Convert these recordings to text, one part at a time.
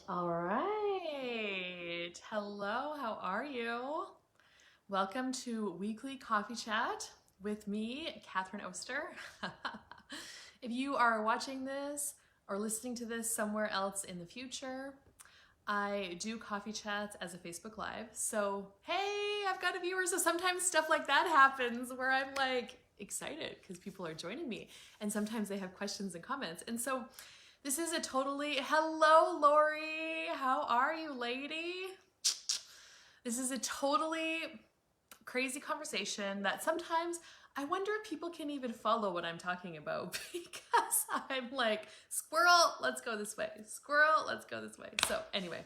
All right. Hello, how are you? Welcome to Weekly Coffee Chat with me, Catherine Oster. If you are watching this or listening to this somewhere else in the future, I do coffee chats as a Facebook Live. So, hey, I've got a viewer. So sometimes stuff like that happens where I'm like excited because people are joining me. And sometimes they have questions and comments. And so this is a totally, hello, Lori. How are you, lady? This is a totally crazy conversation that sometimes I wonder if people can even follow what I'm talking about because I'm like, squirrel, let's go this way. Squirrel, let's go this way. So, anyway,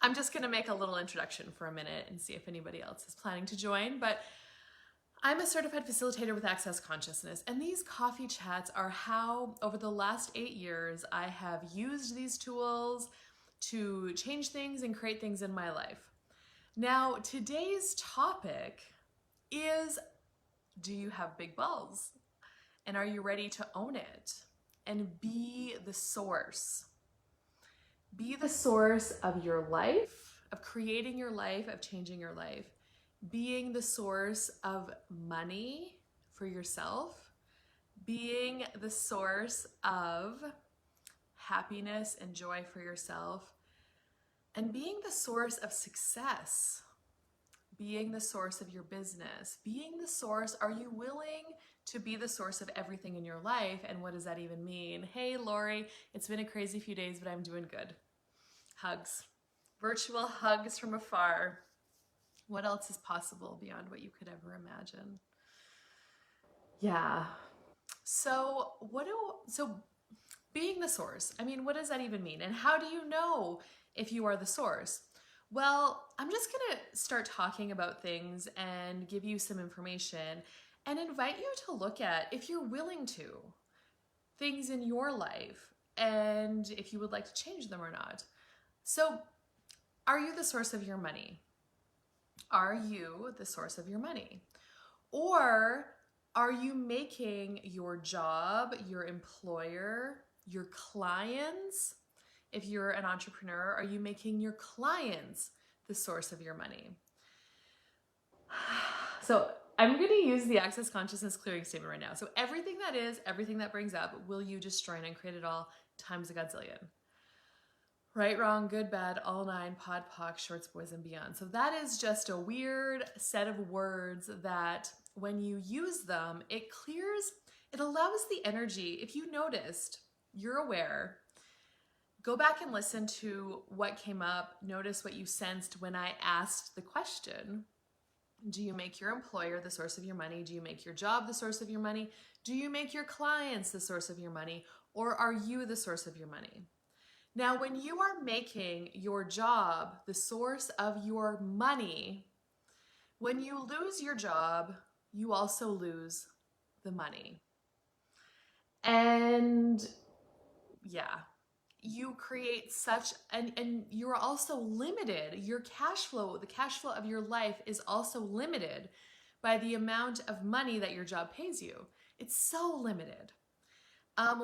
I'm just going to make a little introduction for a minute and see if anybody else is planning to join. But I'm a certified facilitator with Access Consciousness, and these coffee chats are how, over the last 8 years, I have used these tools to change things and create things in my life. Now, today's topic is, do you have big balls? And are you ready to own it and be the source? Be the source of your life, of creating your life, of changing your life. Being the source of money for yourself, being the source of happiness and joy for yourself, and being the source of success, being the source of your business, being the source. Are you willing to be the source of everything in your life? And what does that even mean? Hey, Lori, it's been a crazy few days, but I'm doing good. Hugs, virtual hugs from afar. What else is possible beyond what you could ever imagine? Yeah. So being the source, I mean, what does that even mean? And how do you know if you are the source? Well, I'm just going to start talking about things and give you some information and invite you to look at, if you're willing to, things in your life and if you would like to change them or not. So, are you the source of your money? Are you the source of your money? Or are you making your job, your employer, your clients, if you're an entrepreneur, are you making your clients the source of your money? So I'm going to use the Access Consciousness clearing statement right now. So everything that is, everything that brings up, will you destroy and create it all times a godzillion? Right, wrong, good, bad, all nine, pod, poc, shorts, boys, and beyond. So that is just a weird set of words that when you use them, it clears, it allows the energy. If you noticed, you're aware, go back and listen to what came up. Notice what you sensed when I asked the question. Do you make your employer the source of your money? Do you make your job the source of your money? Do you make your clients the source of your money? Or are you the source of your money? Now, when you are making your job the source of your money, when you lose your job, you also lose the money. And yeah, you create such, and you're also limited. Your cash flow, the cash flow of your life is also limited by the amount of money that your job pays you. It's so limited.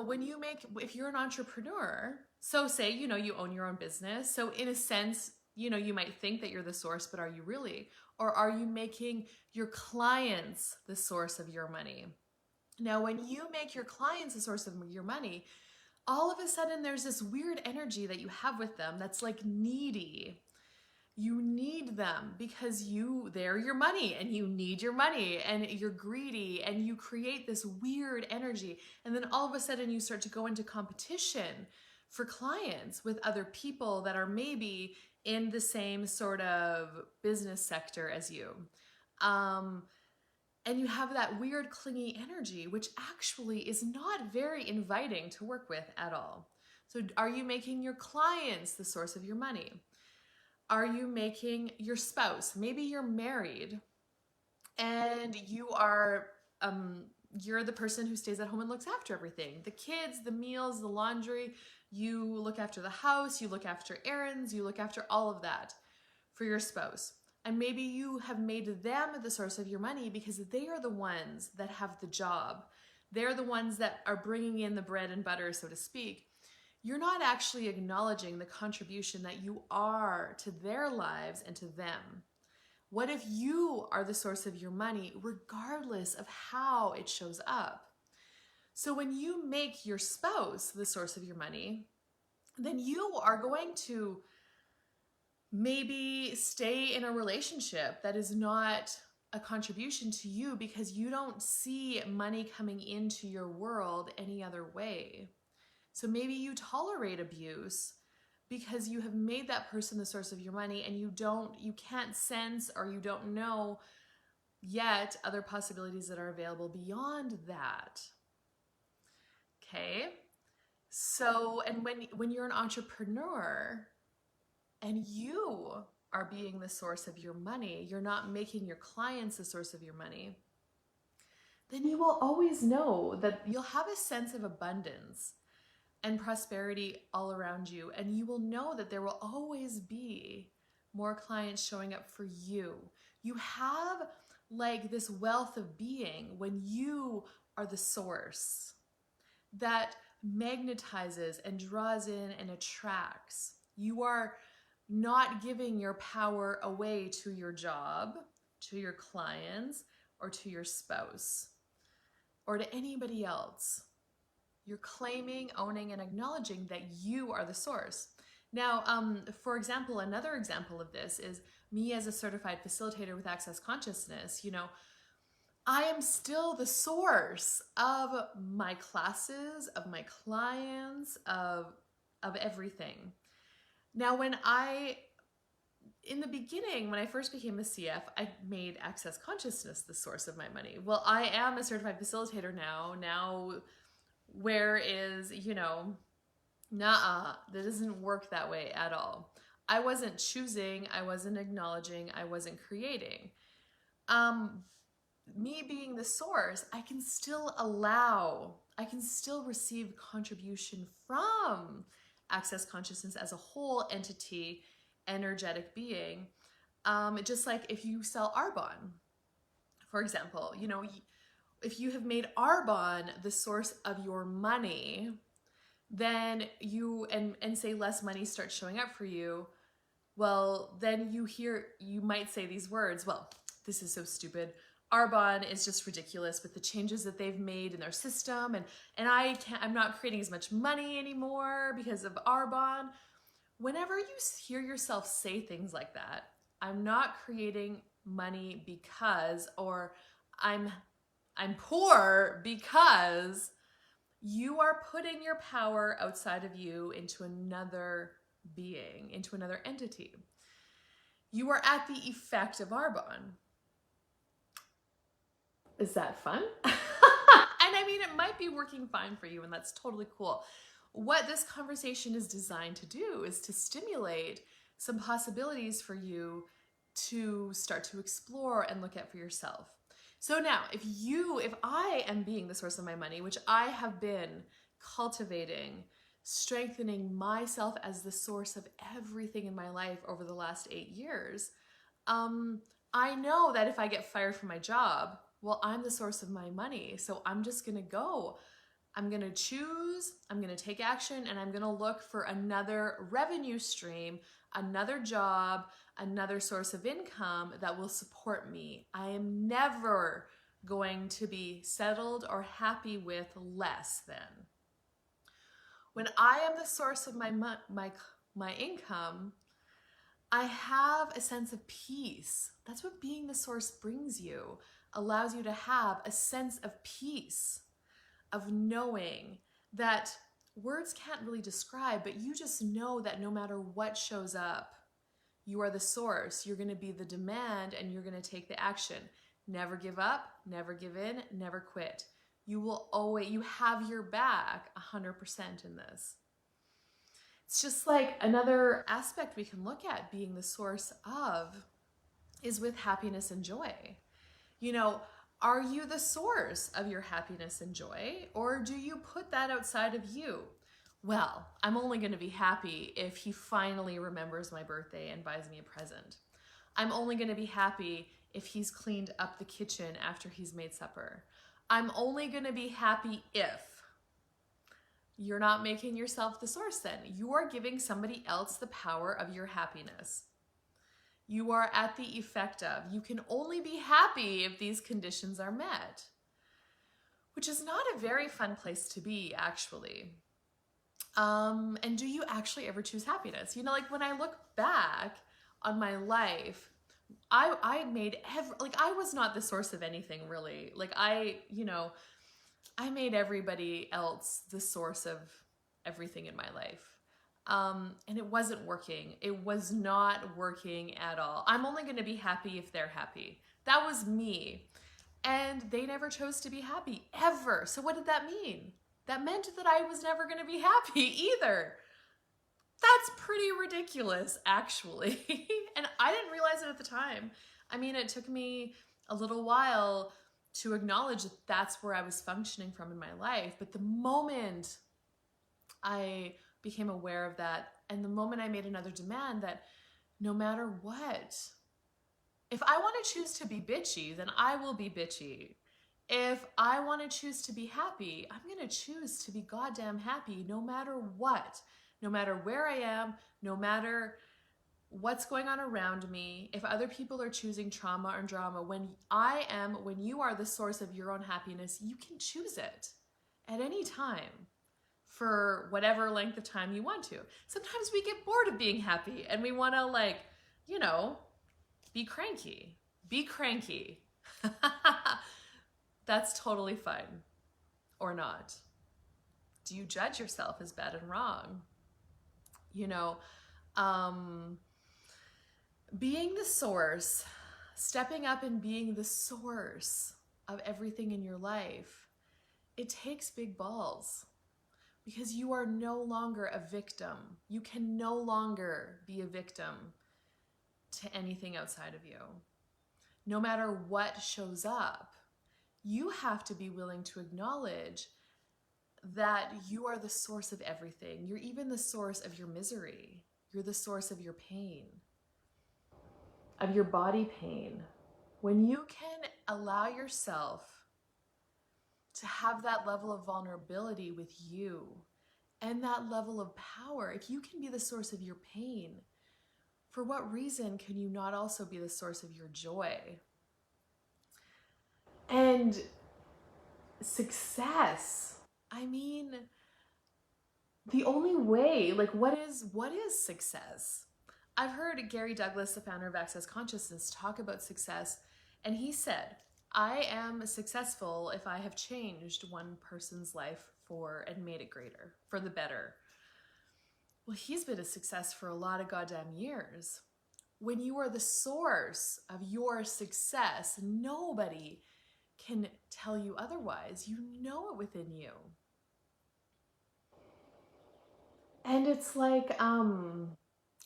When you make, if you're an entrepreneur, so say, you own your own business. So in a sense, you might think that you're the source, but are you really? Or are you making your clients the source of your money? Now, when you make your clients the source of your money, all of a sudden there's this weird energy that you have with them that's like needy. You need them because they're your money and you need your money and you're greedy and you create this weird energy. And then all of a sudden you start to go into competition for clients with other people that are maybe in the same sort of business sector as you. And you have that weird clingy energy, which actually is not very inviting to work with at all. So are you making your clients the source of your money? Are you making your spouse? Maybe you're married and you're the person who stays at home and looks after everything. The kids, the meals, the laundry, you look after the house, you look after errands, you look after all of that for your spouse. And maybe you have made them the source of your money because they are the ones that have the job. They're the ones that are bringing in the bread and butter, so to speak. you're not actually acknowledging the contribution that you are to their lives and to them. What if you are the source of your money, regardless of how it shows up? So when you make your spouse the source of your money, then you are going to maybe stay in a relationship that is not a contribution to you because you don't see money coming into your world any other way. So maybe you tolerate abuse because you have made that person the source of your money and you can't sense or you don't know yet other possibilities that are available beyond that. Okay? So, and when you're an entrepreneur and you are being the source of your money, you're not making your clients the source of your money, then you will always know that you'll have a sense of abundance and prosperity all around you. And you will know that there will always be more clients showing up for you. You have like this wealth of being when you are the source that magnetizes and draws in and attracts. You are not giving your power away to your job, to your clients, or to your spouse, or to anybody else. You're claiming, owning, and acknowledging that you are the source. Now, for example, another example of this is me as a certified facilitator with Access Consciousness. I am still the source of my classes, of my clients, of everything. Now, in the beginning, when I first became a CF, I made Access Consciousness the source of my money. Well, I am a certified facilitator now. Where is, that doesn't work that way at all. I wasn't choosing, I wasn't acknowledging, I wasn't creating. Me being the source, I can still receive contribution from Access Consciousness as a whole entity, energetic being. Just like if you sell Arbonne, for example, if you have made Arbonne the source of your money, then and say less money starts showing up for you, well, then you might say these words, well, this is so stupid. Arbonne is just ridiculous with the changes that they've made in their system, and I'm not creating as much money anymore because of Arbonne. Whenever you hear yourself say things like that, I'm not creating money because, or I'm poor because, you are putting your power outside of you into another being, into another entity. You are at the effect of Arbonne. Is that fun? And I mean, it might be working fine for you, and that's totally cool. What this conversation is designed to do is to stimulate some possibilities for you to start to explore and look at for yourself. So now, if I am being the source of my money, which I have been cultivating, strengthening myself as the source of everything in my life over the last 8 years, I know that if I get fired from my job, well, I'm the source of my money. So I'm just going to go. I'm going to choose, I'm going to take action, and I'm going to look for another revenue stream, another job, another source of income that will support me. I am never going to be settled or happy with less than. When I am the source of my income, I have a sense of peace. That's what being the source brings you, allows you to have a sense of peace, of knowing that words can't really describe, but you just know that no matter what shows up, you are the source. You're going to be the demand, and you're going to take the action. Never give up, never give in, never quit. You have your back 100% in this. It's just like another aspect we can look at being the source of is with happiness and joy. Are you the source of your happiness and joy, or do you put that outside of you? Well, I'm only going to be happy if he finally remembers my birthday and buys me a present. I'm only going to be happy if he's cleaned up the kitchen after he's made supper. I'm only going to be happy if. You're not making yourself the source then. You are giving somebody else the power of your happiness. You are at the effect of. You can only be happy if these conditions are met, which is not a very fun place to be, actually. And do you actually ever choose happiness? You know, like when I look back on my life, I made I was not the source of anything really. Like I made everybody else the source of everything in my life. And it wasn't working. It was not working at all. I'm only going to be happy if they're happy. That was me. And they never chose to be happy, ever. So what did that mean? That meant that I was never going to be happy either. That's pretty ridiculous, actually. And I didn't realize it at the time. I mean, it took me a little while to acknowledge that that's where I was functioning from in my life. But the moment I became aware of that, and the moment I made another demand that no matter what, if I want to choose to be bitchy, then I will be bitchy. If I want to choose to be happy, I'm going to choose to be goddamn happy no matter what. No matter where I am, no matter what's going on around me, if other people are choosing trauma or drama, when you are the source of your own happiness, you can choose it at any time for whatever length of time you want to. Sometimes we get bored of being happy and we want to be cranky. Be cranky. That's totally fine. Or not. Do you judge yourself as bad and wrong? Being the source, stepping up and being the source of everything in your life, it takes big balls because you are no longer a victim. You can no longer be a victim to anything outside of you. No matter what shows up, you have to be willing to acknowledge that you are the source of everything. You're even the source of your misery. You're the source of your pain, of your body pain. When you can allow yourself to have that level of vulnerability with you and that level of power, if you can be the source of your pain, for what reason can you not also be the source of your joy? And success. I mean, the only way, what is success? I've heard Gary Douglas, the founder of Access Consciousness, talk about success, and he said, I am successful if I have changed one person's life and made it greater, for the better. Well, he's been a success for a lot of goddamn years. When you are the source of your success, nobody can tell you otherwise. You know it within you. And it's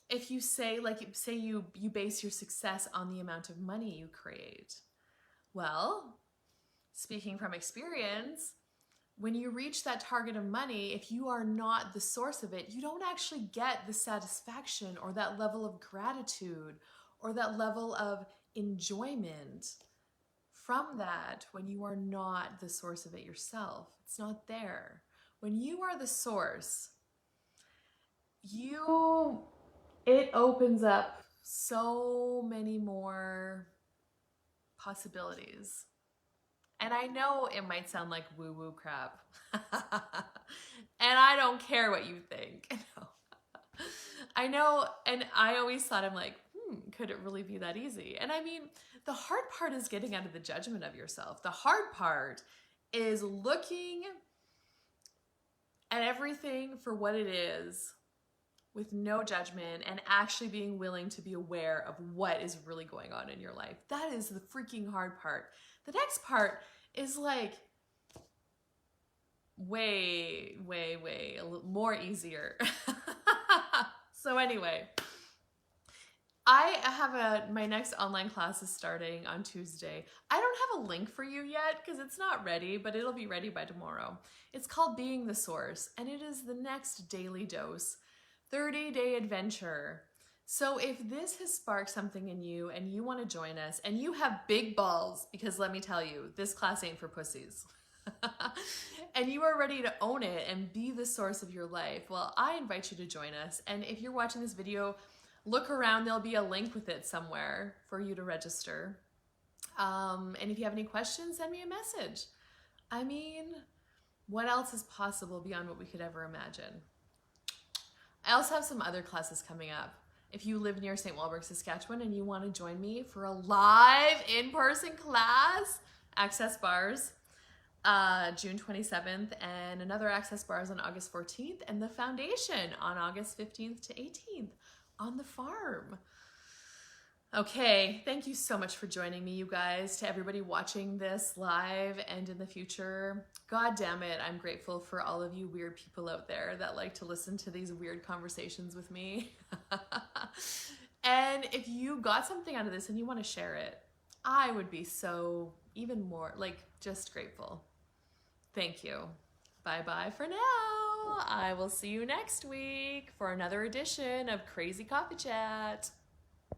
if you say you base your success on the amount of money you create. Well, speaking from experience, when you reach that target of money, if you are not the source of it, you don't actually get the satisfaction or that level of gratitude or that level of enjoyment from that when you are not the source of it yourself. It's not there. When you are the source, it opens up so many more possibilities. And I know it might sound like woo-woo crap. And I don't care what you think. I know, and I always thought, I'm like, could it really be that easy? And I mean, the hard part is getting out of the judgment of yourself. The hard part is looking at everything for what it is with no judgment and actually being willing to be aware of what is really going on in your life. That is the freaking hard part. The next part is way more easier. So anyway, I have my next online class is starting on Tuesday. I don't have a link for you yet because it's not ready, but it'll be ready by tomorrow. It's called Being the Source, and it is the next daily dose, 30-day adventure. So if this has sparked something in you and you want to join us and you have big balls, because let me tell you, this class ain't for pussies. and you are ready to own it and be the source of your life, well, I invite you to join us. And if you're watching this video, look around, there'll be a link with it somewhere for you to register. And if you have any questions, send me a message. I mean, what else is possible beyond what we could ever imagine? I also have some other classes coming up. If you live near St. Walburg, Saskatchewan, and you want to join me for a live in-person class, Access Bars, June 27th, and another Access Bars on August 14th, and the Foundation on August 15th to 18th on the farm. Okay, thank you so much for joining me, you guys. To everybody watching this live and in the future, God damn it, I'm grateful for all of you weird people out there that like to listen to these weird conversations with me. And if you got something out of this and you want to share it, I would be so even more just grateful. Thank you. Bye-bye for now. I will see you next week for another edition of Crazy Coffee Chat.